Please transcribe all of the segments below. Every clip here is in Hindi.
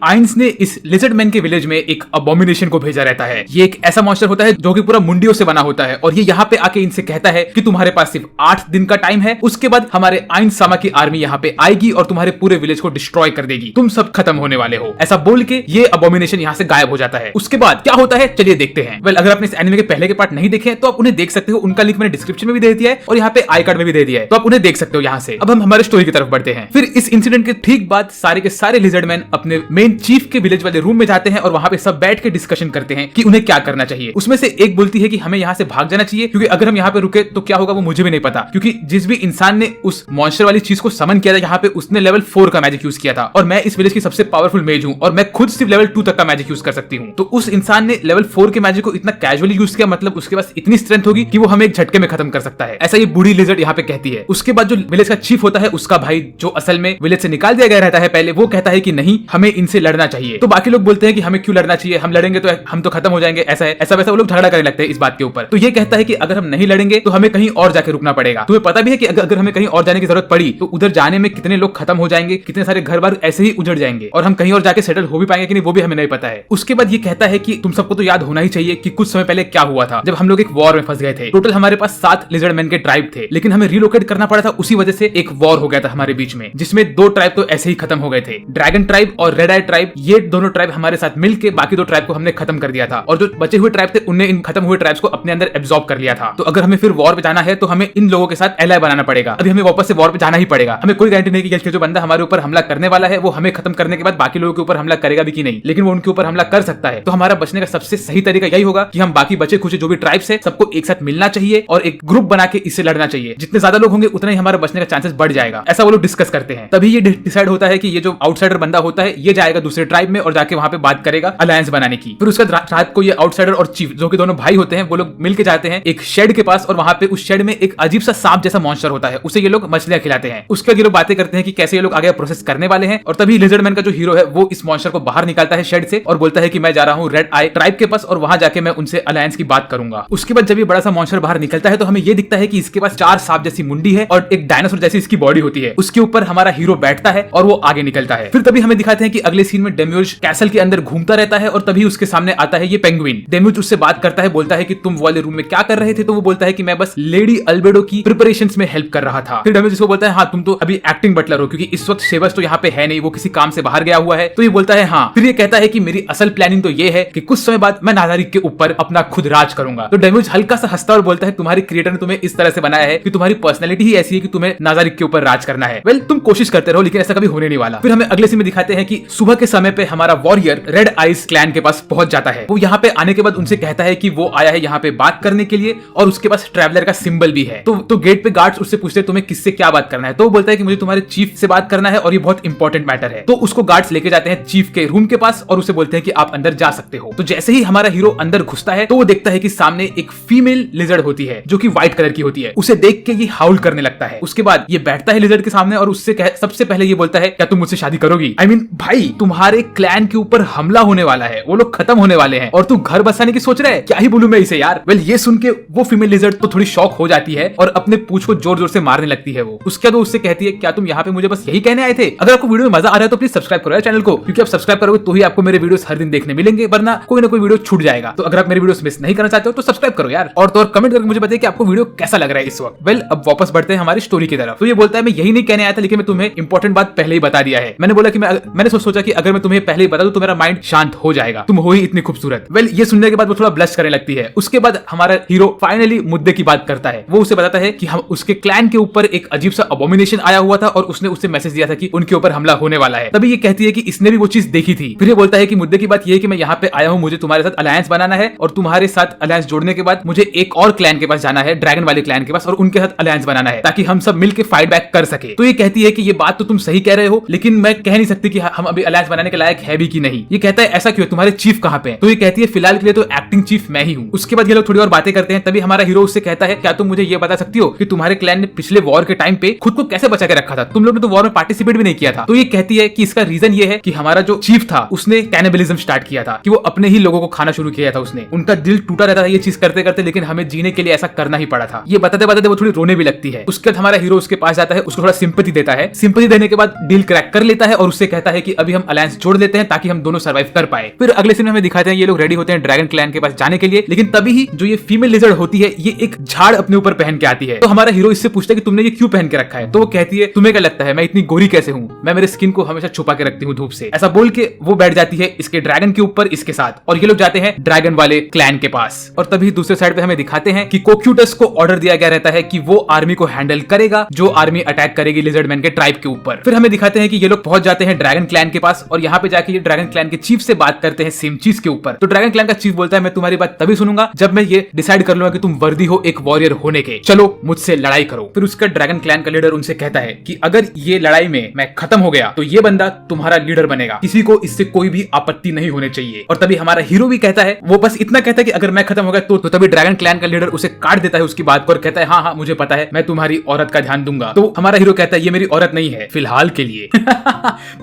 आइंस ने इस लिजर्ड मैन के विलेज में एक अबोमिनेशन को भेजा रहता है। ये एक ऐसा मॉन्स्टर होता है जो कि पूरा मुंडियों से बना होता है और ये यहाँ पे आके इनसे कहता है कि तुम्हारे पास सिर्फ 8 दिन का टाइम है, उसके बाद हमारे आइंस सामा की आर्मी यहाँ पे आएगी और तुम्हारे पूरे विलेज को डिस्ट्रॉय कर देगी, तुम सब खत्म होने वाले हो। ऐसा बोल के ये अबोमिनेशन यहाँ से गायब हो जाता है। उसके बाद क्या होता है चलिए देखते हैं। वेल, अगर आपने इस एनिमे के पहले के पार्ट नहीं देखे तो आप उन्हें देख सकते हो, उनका लिंक मैंने डिस्क्रिप्शन में भी दे दिया है और यहाँ पे आई कार्ड में भी दे दिया है, तो आप उन्हें देख सकते हो यहाँ से। अब हम हमारे स्टोरी की तरफ बढ़ते हैं। फिर इस इंसिडेंट के ठीक बाद सारे के सारे लिजर्ड मैन अपने मेन चीफ के विलेज वाले रूम में जाते हैं और वहां पे सब बैठ के डिस्कशन करते हैं कि उन्हें क्या करना चाहिए। उसमें से एक बोलती है कि हमें यहाँ से भाग जाना चाहिए, क्योंकि अगर हम यहाँ पे रुके तो क्या होगा वो मुझे भी नहीं पता, क्योंकि जिस भी इंसान ने उस मॉन्स्टर वाली चीज को समन किया था यहाँ पे उसने लेवल 4 का मैजिक यूज किया था और मैं इस विलेज की सबसे पावरफुल मेज हूँ और मैं खुद सिर्फ लेवल 2 तक का मैजिक यूज कर सकती हूँ। तो उस इंसान ने लेवल 4 के मैजिक को इतना कैजुअली यूज किया, मतलब उसके पास इतनी स्ट्रेंथ होगी कि वो हमें एक झटके में खत्म कर सकता है, ऐसा ये बूढ़ी लिजर्ड यहाँ पे कहती है। उसके बाद जो विलेज का चीफ होता है उसका भाई, जो असल में विलेज से निकाल दिया गया रहता है पहले, वो कहता है कि नहीं हमें इनसे लड़ना चाहिए। तो बाकी लोग बोलते हैं कि हमें क्यों लड़ना चाहिए, हम लड़ेंगे तो हम तो खत्म हो जाएंगे, ऐसा है ऐसा वैसा वो लोग झगड़ा करने लगते हैं इस बात के ऊपर। तो ये कहता है कि अगर हम नहीं लड़ेंगे तो हमें कहीं और जाके रुकना पड़ेगा। तुम्हें पता भी है कि अगर हमें कहीं और जाने की जरूरत पड़ी तो उधर जाने में कितने लोग खत्म हो जाएंगे, कितने सारे घर बार ऐसे ही उजड़ जाएंगे और हम कहीं और जाके सेटल हो भी पाएंगे कि नहीं वो भी हमें नहीं पता है। उसके बाद ये कहता है कि तुम सबको तो याद होना ही चाहिए कि कुछ समय पहले क्या हुआ था जब हम लोग एक वॉर में फंस गए थे। टोटल हमारे पास 7 लिजर्ड मैन के ट्राइब थे, लेकिन हमें रिलोकेट करना पड़ा था, उसी वजह से एक वॉर हो गया था हमारे बीच में, जिसमें 2 ट्राइब तो ऐसे ही खत्म हो गए थे, ड्रैगन ट्राइब और रेड आई ट्राइब। ये दोनों ट्राइब हमारे साथ मिलकर बाकी 2 ट्राइब को हमने खत्म कर दिया था और जो बचे हुए ट्राइब थे उनने इन खत्म हुए ट्राइब्स को अपने अंदर एब्जॉर्ब कर लिया था। तो अगर हमें फिर वॉर पे जाना है तो हमें इन लोगों के साथ एलाई बनाना पड़ेगा। अभी हमें वापस से वॉर पे जाना ही पड़ेगा। हमें कोई गारंटी नहीं कि जो बंदा हमारे ऊपर हमला करने वाला है वो हमें खत्म करने के बाद बाकी लोगों के ऊपर हमला करेगा भी कि नहीं, लेकिन वो उनके ऊपर हमला कर सकता है। तो हमारा बचने का सबसे सही तरीका यही होगा कि हम बाकी बचे कुछ जो भी ट्राइब्स है सबको एक साथ मिलना चाहिए और एक ग्रुप बना के इससे लड़ना चाहिए। जितने ज्यादा लोग होंगे उतना ही हमारा बचने का चांसेस बढ़ जाएगा, ऐसा वो लोग डिस्कस करते हैं। तभी ये डिसाइड होता है कि ये जो आउटसाइडर बंदा होता है ये जाएगा दूसरे ट्राइब में और जाके वहां पे बात करेगा अलायंस बनाने की। फिर उसके बाद रात को ये आउटसाइडर और चीफ जो कि दोनों भाई होते हैं वो लोग मिलके जाते हैं एक शेड के पास और वहां पे उस शेड में एक अजीब सा सांप जैसा मॉन्स्टर होता है, उसे ये लोग मछलियां खिलाते हैं। उसके ये लोग बातें करते हैं कि कैसे ये लोग आगे प्रोसेस करने वाले हैं और तभी लिजर्ड मैन का जो हीरो है वो इस मॉन्स्टर को बाहर निकालता है शेड से और बोलता है कि मैं जा रहा हूँ रेड आई ट्राइब के पास और वहां जाके मैं उनसे अलायंस की बात करूंगा। उसके बाद जब ये बड़ा सा मॉन्स्टर बाहर निकलता है तो हमें ये दिखता है कि इसके पास 4 सांप जैसी मुंडी है और एक डायनासोर जैसी इसकी बॉडी होती है। उसके ऊपर हमारा हीरो बैठता है और वो आगे निकलता है। फिर तभी हमें दिखाते हैं कि अगले सीन में डेम्यूज कैसल के अंदर घूमता रहता है और तभी उसके सामने आता है ये पेंगुइन। डेम्यूज उससे बात करता है, बोलता है कि तुम वाले रूम में क्या कर रहे थे, तो वो बोलता है कि मैं बस लेडी अल्बेडो की प्रिपरेशंस में हेल्प कर रहा था। फिर डेम्यूज इसको बोलता है हाँ तुम तो अभी एक्टिंग बटलर हो, क्योंकि इस वक्त शेबस तो यहाँ पे है नहीं, वो किसी काम से बाहर गया हुआ है। तो ये बोलता है हाँ। फिर ये कहता है कि मेरी असल प्लानिंग तो ये है कि कुछ समय बाद मैं नाजारिक के ऊपर अपना खुद राज करूंगा। तो डेम्यूज हल्का सा हंसता और बोलता है तुम्हारे क्रिएटर ने तुम्हें इस तरह से बनाया है कि तुम्हारी पर्सनैलिटी ही ऐसी है कि तुम्हें नाजारिक के ऊपर राज करना है। वेल, तुम कोशिश करते रहो लेकिन ऐसा कभी होने नहीं वाला। फिर हमें अगले सीन में दिखाते हैं कि सुबह के समय पे हमारा वॉरियर रेड आइस क्लैन के पास पहुंच जाता है। वो यहाँ पे आने के बाद उनसे कहता है कि वो आया है यहाँ पे बात करने के लिए और उसके पास ट्रैवलर का सिंबल भी है। तो गेट पे गार्ड्स उससे पूछते हैं तुम्हें किससे क्या बात करना है, तो वो बोलता है कि मुझे तुम्हारे चीफ से बात करना है और ये बहुत इंपॉर्टेंट मैटर है। तो उसको गार्ड्स लेके जाते हैं चीफ के रूम के पास और उसे बोलते हैं कि आप अंदर जा सकते हो। तो जैसे ही हमारा हीरो अंदर घुसता है तो वो देखता है कि सामने एक फीमेल लिजर्ड होती है जो कि व्हाइट कलर की होती है। उसे देख के ये हाउल करने लगता है। उसके बाद ये बैठता है लिजर्ड के सामने और उससे सबसे पहले ये बोलता है क्या तुम मुझसे शादी करोगी? I mean, भाई तुम्हारे क्लैन के ऊपर हमला होने वाला है, वो लोग खत्म होने वाले हैं और तू घर बसाने की सोच रहा है, क्या ही बोलूं मैं इसे यार। वेल, ये सुन के वो फीमेल लिजर्ड तो थोड़ी शॉक हो जाती है और अपने पूंछ को जोर जोर से मारने लगती है। वो उसके बाद उससे कहती है क्या तुम यहाँ पे मुझे बस यही कहने आए थे? अगर आपको वीडियो में मजा आ रहा है तो प्लीज सब्सक्राइब करो चैनल को, क्योंकि आप सब्सक्राइब करोगे तो ही आपको मेरे वीडियोस हर दिन देखने मिलेंगे, वरना कोई ना कोई वीडियो छूट जाएगा। तो अगर आप मेरे वीडियोस मिस नहीं करना चाहते हो तो सब्सक्राइब करो यार, और तो और कमेंट करके मुझे बताइए कि आपको वीडियो कैसा लग रहा है इस वक्त। वेल, अब वापस बढ़ते हैं हमारी स्टोरी की तरफ। तो ये बोलता है मैं यही नहीं कहने आया था लेकिन मैं तुम्हें इंपॉर्टेंट बात पहले ही बता दिया है। मैंने बोला कि मैंने सोचा कि अगर मैं तुम्हें पहले ही बता दूं तो मेरा माइंड शांत हो जाएगा, तुम हो ही इतनी खूबसूरत। वेल, ये सुनने के बाद वो थोड़ा ब्लश करने लगती है। उसके बाद हमारा हीरो फाइनली मुद्दे की बात करता है। वो उसे बताता है कि हम उसके क्लैन के ऊपर एक अजीब सा अबोमिनेशन आया हुआ था और उसने उससे मैसेज दिया था कि उनके ऊपर हमला होने वाला है। तभी ये कहती है कि इसने भी वो चीज देखी थी। फिर ये बोलता है कि मुद्दे की बात ये है कि मैं यहाँ पे आया हूँ, मुझे तुम्हारे साथ अलायंस बनाना है और तुम्हारे साथ अलायंस जोड़ने के बाद मुझे एक और क्लैन के पास जाना है, ड्रैगन वाले क्लैन के पास, और उनके साथ अलायंस बनाना है ताकि हम सब मिलकर फाइट बैक कर सके। तो ये कहती है कि ये बात तो तुम सही कह रहे हो लेकिन मैं कह नहीं सकती कि हम अभी अलायंस बनाने के लायक है भी कि नहीं। ये कहता है ऐसा क्यों, तुम्हारे चीफ कहाँ पे? तो ये कहती है फिलहाल के लिए तो एक्टिंग चीफ मैं ही हूँ। उसके बाद ये लोग थोड़ी और बातें करते हैं। तभी हमारा हीरो उससे कहता है क्या तुम मुझे ये बता सकती हो कि तुम्हारे क्लैन ने पिछले वॉर के टाइम पे खुद को कैसे बचा के रखा था? तुम लोग ने तो वॉर में पार्टिसिपेट भी नहीं किया था। तो ये कहती है कि इसका रीजन ये है कि हमारा जो चीफ था उसने कैनिबलिज्म स्टार्ट किया था, कि वो अपने ही लोगों को खाना शुरू किया था। उसने उनका दिल टूटा रहता था ये चीज करते करते, लेकिन हमें जीने के लिए ऐसा करना ही पड़ा था। ये बताते बताते वो थोड़ी रोने भी लगती है। उसके बाद हमारा हीरो उसके पास जाता है, उसको थोड़ा सिंपैथी देता है। सिंपैथी देने के बाद डील क्रैक कर लेता है और उससे कहता है कि अभी हम अलायंस जोड़ लेते हैं ताकि हम दोनों सर्वाइव कर पाए। फिर अगले सीन में हमें दिखाते हैं ये लोग रेडी होते हैं ड्रैगन क्लैन के पास जाने के लिए, लेकिन तभी ही जो ये फीमेल लिजर्ड होती है ये एक झाड़ अपने ऊपर पहन के आती है। तो हमारा हीरो इससे पूछता है कि तुमने ये क्यों पहन के रखा है? तो वो कहती है तुम्हें क्या लगता है मैं इतनी गोरी कैसे हूँ, मैं मेरे स्किन को हमेशा छुपा के रखती हूँ धूप से। ऐसा बोल के वो बैठ जाती है इसके ड्रैगन के ऊपर इसके साथ, और ये लोग जाते हैं ड्रैगन वाले क्लैन के पास। और तभी दूसरे साइड पे हमें दिखाते हैं कि कोक्यूटस को ऑर्डर दिया गया रहता है कि वो आर्मी को हैंडल करेगा जो आर्मी अटैक करेगी लिजर्ड मैन के ट्राइब के ऊपर। फिर हमें दिखाते हैं कि ये लोग पहुंच जाते हैं ड्रैगन क्लैन के पास, और यहाँ पे जाके ये ड्रैगन क्लैन के चीफ से बात करते हैं सेम चीज के ऊपर। तो ड्रैगन क्लैन का चीफ बोलता है मैं तुम्हारी बात तभी सुनूंगा जब मैं ये डिसाइड कर लूंगा कि तुम वर्दी हो एक वॉरियर होने के, चलो मुझसे लड़ाई करो। फिर उसका ड्रैगन क्लैन का लीडर उनसे कहता है कि अगर ये लड़ाई में मैं खत्म हो गया तो ये बंदा तुम्हारा लीडर बनेगा, किसी को इससे कोई भी आपत्ति नहीं होनी चाहिए। और तभी हमारा हीरो भी कहता है, वो बस इतना कहता है कि अगर मैं खत्म हो गया तो तभी ड्रैगन क्लैन का लीडर उसे काट देता है उसकी बात को और कहता है हाँ हाँ मुझे पता है मैं तुम्हारी औरत का ध्यान दूंगा। तो हमारा हीरो कहता है ये मेरी औरत नहीं है फिलहाल के लिए।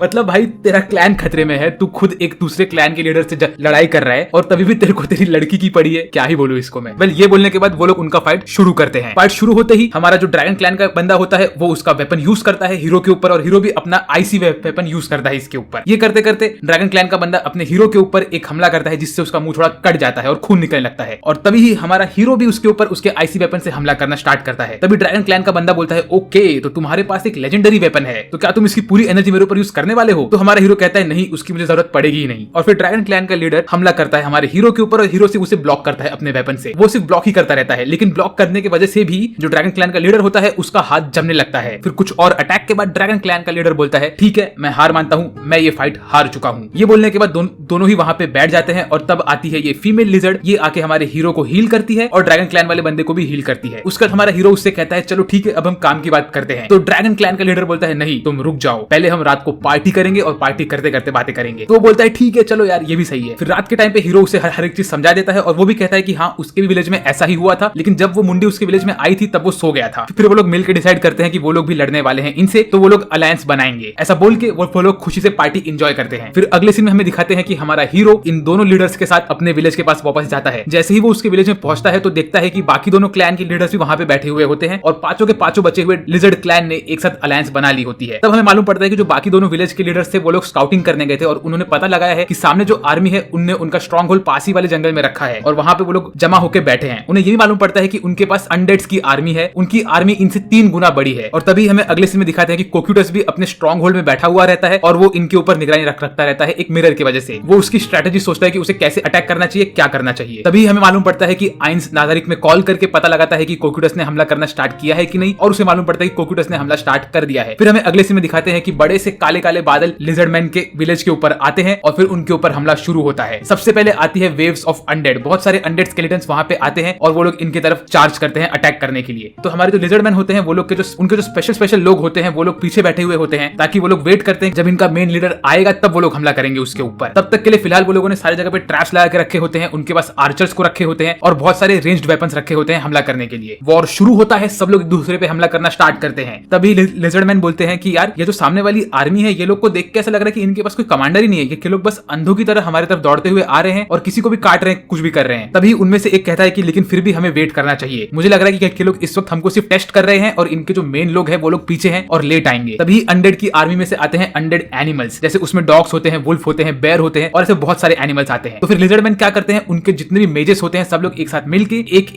मतलब भाई तेरा क्लैन खतरे में है, तू खुद एक दूसरे क्लैन के लीडर से लड़ाई कर रहा है और तभी भी तेरे को तेरी लड़की की पड़ी है, क्या ही बोलूं इसको मैं। वेल ये बोलने के बाद वो लोग उनका फाइट शुरू करते हैं। फाइट शुरू होते ही हमारा जो ड्रैगन क्लैन का बंदा होता है वो उसका वेपन यूज करता है हीरो के ऊपर, और हीरो भी अपना आईसी वेपन यूज करता है इसके ऊपर। ये करते करते ड्रैगन क्लैन का बंदा अपने हीरो के ऊपर एक हमला करता है जिससे उसका मुंह थोड़ा कट जाता है और खून निकलने लगता है, और तभी ही हमारा हीरो भी उसके ऊपर उसके आईसी वेपन से हमला करना स्टार्ट करता है। तभी ड्रैगन क्लैन का बंदा बोलता है ओके तो तुम्हारे पास एक लेजेंडरी वेपन है तो क्या तुम इसकी पूरी एनर्जी मेरे ऊपर यूज करने वाले हो? तो हमारा हीरो कहता है नहीं उसकी मुझे जरूरत पड़ेगी ही नहीं। और फिर ड्रैगन क्लैन का लीडर हमला करता है हमारे हीरो के ऊपर और हीरो से उसे ब्लॉक करता है अपने वेपन से। वो सिर्फ ब्लॉक ही करता रहता है, लेकिन ब्लॉक करने की वजह से भी जो ड्रैगन क्लैन का लीडर होता है उसका हाथ जमने लगता है। फिर कुछ और अटैक के बाद ड्रैगन क्लैन का लीडर बोलता है ठीक है मैं हार मानता हूँ, मैं ये फाइट हार चुका हूँ। ये बोलने के बाद दोनों ही वहां पे बैठ जाते हैं, और तब आती है ये फीमेल लिजर्ड, ये आके हमारे हीरो को हील करती है और ड्रैगन क्लैन वाले बंदे को भी हील करती है। उसका हमारा हीरो उससे कहता है चलो ठीक है अब हम काम की बात करते हैं। तो ड्रैगन क्लैन का लीडर बोलता है नहीं तुम रुक जाओ, पहले हम रात को पार्टी करेंगे और पार्टी करते करते बातें करेंगे। तो वो बोलता है ठीक है चलो यार ये भी सही है। फिर रात के टाइम पे हीरो उसे हर एक चीज समझा देता है, और वो भी कहता है कि हाँ उसके भी विलेज में ऐसा ही हुआ था, लेकिन जब वो मुंडी उसके विलेज में आई थी तब वो सो गया था। फिर वो लोग मिलकर डिसाइड करते हैं कि वो लोग भी लड़ने वाले हैं इनसे, तो वो लोग अलायंस बनाएंगे। ऐसा बोल के वो लोग खुशी से पार्टी एंजॉय करते हैं। फिर अगले सीन में हमें दिखाते हैं कि हमारा हीरो इन दोनों लीडर्स के साथ अपने विलेज के पास वापस जाता है। जैसे ही वो उसके विलेज में पहुंचता है तो देखता है कि बाकी दोनों क्लैन के लीडर्स भी वहां पे बैठे हुए होते हैं, और पांचों के पांचों बचे हुए लिजर्ड क्लैन ने एक साथ अलायंस बना ली होती है। तब हमें मालूम पड़ता है कि जो बाकी दोनों विलेज के लीडर्स थे वो लोग स्काउटिंग करने गए थे, और उन्होंने पता लगाया है कि सामने जो आर्मी है उनने उनका स्ट्रॉन्ग होल्ड पास ही वाले जंगल में रखा है, और वहां पे वो लोग जमा होकर बैठे हैं। उन्हें ये भी मालूम पड़ता है कि उनके पास अनडेड्स की आर्मी है, उनकी आर्मी इनसे 3 गुना बड़ी है। और तभी हमें अगले सीन में दिखाते हैं कि कोक्यूटस भी अपने स्ट्रॉन्ग होल्ड में बैठा हुआ रहता है, और वो इनके ऊपर निगरानी रखता रहता है एक मिरर की वजह से। वो उसकी स्ट्रेटेजी सोचता है कि उसे कैसे अटैक करना चाहिए, क्या करना चाहिए। तभी हमें मालूम पड़ता है कि आइंस नाजारिक में कॉल करके पता लगाता है कि कोक्यूटस ने हमला करना स्टार्ट किया है कि नहीं, और उसे मालूम पड़ता है कि कोक्यूटस ने हमला स्टार्ट कर दिया है। फिर हमें अगले सीन में दिखाते हैं कि बड़े से काले काले बादल लिजर्ड मैन के विलेज के ऊपर आते हैं, और फिर उनके ऊपर हमला शुरू होता है। सबसे पहले आती है वेव्स ऑफ अनडेड, बहुत सारे अनडेड स्केलेटन्स वहां पे आते हैं, और वो लोग इनकी तरफ चार्ज करते हैं अटैक करने के लिए। तो हमारे जो लिजर्ड मैन होते हैं वो लोग के जो उनके जो स्पेशल लोग होते हैं वो लोग पीछे बैठे हुए होते हैं, ताकि वो लोग वेट करते हैं जब इनका मेन लीडर आएगा तब वो लोग हमला करेंगे उसके ऊपर। तब तक के लिए फिलहाल वो लोगों ने सारी जगह पे ट्रैप्स लगा के रखे होते हैं, उनके पास आर्चर्स को रखे होते हैं, और बहुत सारे रेंज्ड वेपन्स रखे होते हैं हमला करने के लिए। वॉर शुरू होता है, सब लोग एक दूसरे पे हमला करना स्टार्ट करते हैं। तभी लिजर्ड मैन बोलते हैं कि यार ये जो सामने वाली आर्मी है ये लोग को देख के ऐसा लग रहा है कि इनके पास कोई कमांडर ही नहीं है, ये लोग बस अंधों की तरह हमारे तरफ दौड़ते हुए आ रहे हैं और किसी को भी काट रहे हैं, कुछ भी कर रहे हैं। तभी उनमें से एक कहता है कि लेकिन फिर भी हमें वेट करना चाहिए, मुझे लग रहा है कि ये लोग इस वक्त हमको सिर्फ टेस्ट कर रहे हैं और इनके जो मेन लोग हैं वो लोग पीछे हैं और लेट आएंगे। तभी अनडेड की आर्मी में से आते हैं अनडेड एनिमल्स, जैसे उसमें डॉग्स होते हैं, वुल्फ होते हैं, बेयर होते हैं, और ऐसे बहुत सारे एनिमल्स आते हैं। तो फिर लिजर्ड मैन क्या करते हैं, उनके जितने भी मेजेस होते हैं सब लोग एक साथ मिलकर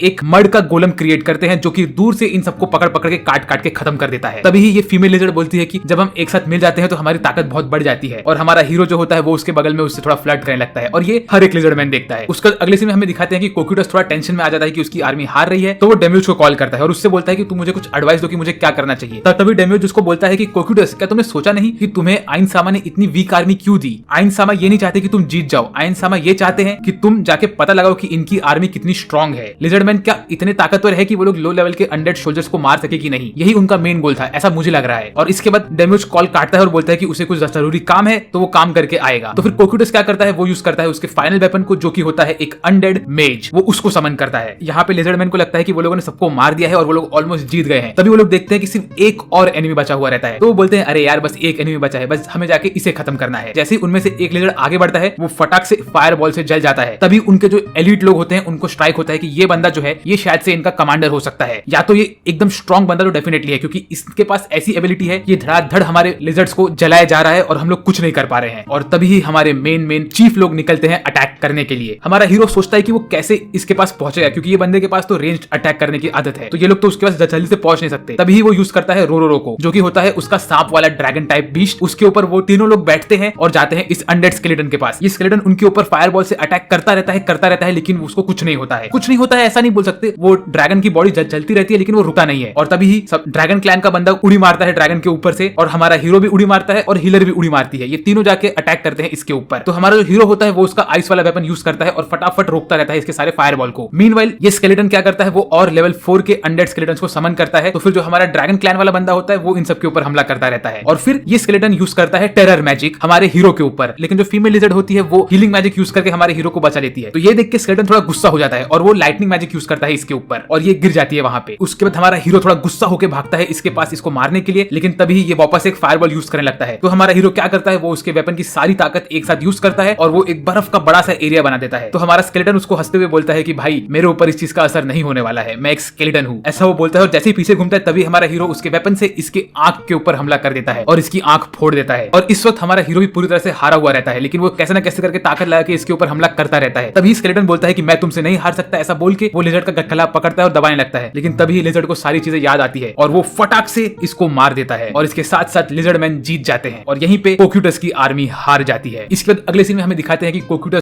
एक मड का गोलम क्रिएट करते हैं, जो कि दूर से इन सबको पकड़ पकड़ के काट के खत्म कर देता है। तभी ये फीमेल लिजर्ड बोलती है कि जब हम एक साथ मिल जाते हैं तो हमारी ताकत बहुत बढ़ जाती है, और हमारा हीरो जो होता है वो उसके बगल में उससे थोड़ा फ्लर्ट करने लगता है, और ये हर एक लिजर्ड मैन देखता है। उसका अगले सीन में हमें दिखाते हैं कि कोक्यूटस थोड़ा टेंशन में आ जाता है कि उसकी आर्मी हार रही है, तो वो डेम्यूज को कॉल करता है और उससे बोलता है कि तुम मुझे कुछ एडवाइस दो कि मुझे क्या करना चाहिए। तभी डेम्यूज उसको बोलता है कि कोक्यूटस क्या तुमने सोचा नहीं कि तुम्हें आइन सामा ने इतनी वीक आर्मी क्यों दी? आइन सामा ये नहीं चाहते कि तुम जीत जाओ, आइन सामा ये चाहते हैं कि तुम जाके पता लगाओ कि इनकी आर्मी कितनी स्ट्रांग है। लिजर्ड मैन क्या इतने ताकतवर है कि वो लोग लो लेवल के अनडेड सोल्जर्स को मार सके कि नहीं, यही उनका मेन गोल था, ऐसा मुझे लग रहा है। और इसके बाद डेम्यूज कॉल काटता है और बोलता है कि उसे कुछ जरूरी काम है तो वो काम करके आएगा। तो फिर कोक्यूटस क्या करता है, वो यूज करता है उसके फाइनल वेपन को, जो कि होता है एक अनडेड मेज, वो उसको समन करता है। यहाँ पे लिजर्ड मैन को लगता है कि वो लोगों ने सबको मार दिया है और वो लोग ऑलमोस्ट जीत गए हैं। तभी वो लोग देखते हैं कि सिर्फ एक और एनिमी बचा हुआ रहता है, तो वो बोलते हैं अरे यार बस एक एनिमी बचा है, बस हमें जाके इसे खत्म करना है। जैसे ही उनमें से एक लिजर्ड आगे बढ़ता है वो फटाक से फायर बॉल से जल जाता है। तभी उनके जो एलिट लोग होते हैं उनको स्ट्राइक होता है कि ये बंदा जो है ये शायद से इनका कमांडर हो सकता है, या तो ये एकदम स्ट्रॉन्ग बंदा तो डेफिनेटली है, क्योंकि इसके पास ऐसी एबिलिटी है ये धड़ाधड़ हमारे लिजर्ड्स को जलाया जा रहा है और हम लोग लोग कुछ नहीं कर पा रहे हैं। और तभी हमारे मेन चीफ लोग निकलते हैं अटैक करने के लिए। हमारा हीरो सोचता है कि वो कैसे इसके पास पहुंचेगा, क्योंकि ये बंदे के पास तो रेंज अटैक करने की आदत है, तो ये लोग तो उसके पास जल्दी से पहुंच नहीं सकते। तभी वो यूज करता है रोरोरो को, जो कि होता है उसका सांप वाला ड्रैगन टाइप बीस्ट। उसके ऊपर वो तीनों लोग बैठते हैं और जाते हैं इस अनडेड स्केलेटन के पास। ये स्केलेटन उनके ऊपर फायरबॉल से अटैक करता रहता है, लेकिन उसको कुछ नहीं होता है, ऐसा नहीं बोल सकते। वो ड्रैगन की बॉडी जलती रहती है, लेकिन वो रुका नहीं है। और तभी ही सब ड्रैगन क्लैन का बंदा उड़ी मारता है ड्रैगन के ऊपर से, और हमारा हीरो भी उड़ी मारता है और हीलर भी उड़ी मारती है। ये तीनों जाके अटैक करते हैं इसके ऊपर। तो हमारा जो हीरो होता है वो उसका आइस वाला वेपन यूज करता है और फटाफट रोकता रहता है इसके सारे फायरबॉल को। मीनवाइल ये स्केलेटन क्या करता है, वो और लेवल 4 के अनडेड स्केलेटन्स को समन करता है। तो फिर जो हमारा ड्रैगन क्लैन वाला बंदा होता है वो इन सब के ऊपर हमला करता रहता है। और फिर ये स्केलेटन यूज करता है टेरर मैजिक हमारे हीरो के ऊपर, लेकिन जो फीमेल लिजर्ड होती है वो हीलिंग मैजिक यूज करके हमारे हीरो को बचा लेती है। तो ये देख के स्केलेटन थोड़ा गुस्सा हो जाता है और वो लाइटनिंग मैजिक यूज करता है इसके ऊपर, और ये गिर जाती है वहां पे। उसके बाद हमारा हीरो थोड़ा गुस्सा होकर भागता है इसके पास इसको मारने के लिए, लेकिन तभी ये वापस एक फायरबॉल यूज करने लगता है। तो हमारा हीरो क्या करता है, वो उसके वेपन की सारी ताकत एक साथ यूज करता है और वो एक बर्फ का बड़ा सा एरिया बना देता है। तो हमारा स्केलेटन उसको हंसते हुए बोलता है कि भाई मेरे ऊपर इस चीज का असर नहीं होने वाला है, मैं एक स्केलेटन हूँ, ऐसा वो बोलता है। और जैसे ही पीछे घूमता है तभी हमारा हीरो उसके वेपन से इसके आंख के ऊपर हमला कर देता है और इसकी आंख फोड़ देता है। और इस वक्त हमारा हीरो भी पूरी तरह से हारा हुआ रहता है, लेकिन वो कैसे ना कैसे करके ताकत लगा के इसके ऊपर हमला करता रहता है। तभी स्केलेटन बोलता है कि मैं तुमसे नहीं हार सकता, ऐसा बोल के वो लिजर्ड का गला पकड़ता है और दबाने लगता है। लेकिन तभी लिजर्ड को सारी चीजें याद आती है और वो फटाक से इसको मार देता है, और इसके साथ साथ लिजर्ड मैन जीत जाते हैं और यहीं पे कोक्यूटस की आर्मी हार जाती है। इसके बाद अगले सीन में हमें दिखाते हैं कि कोक्यूटस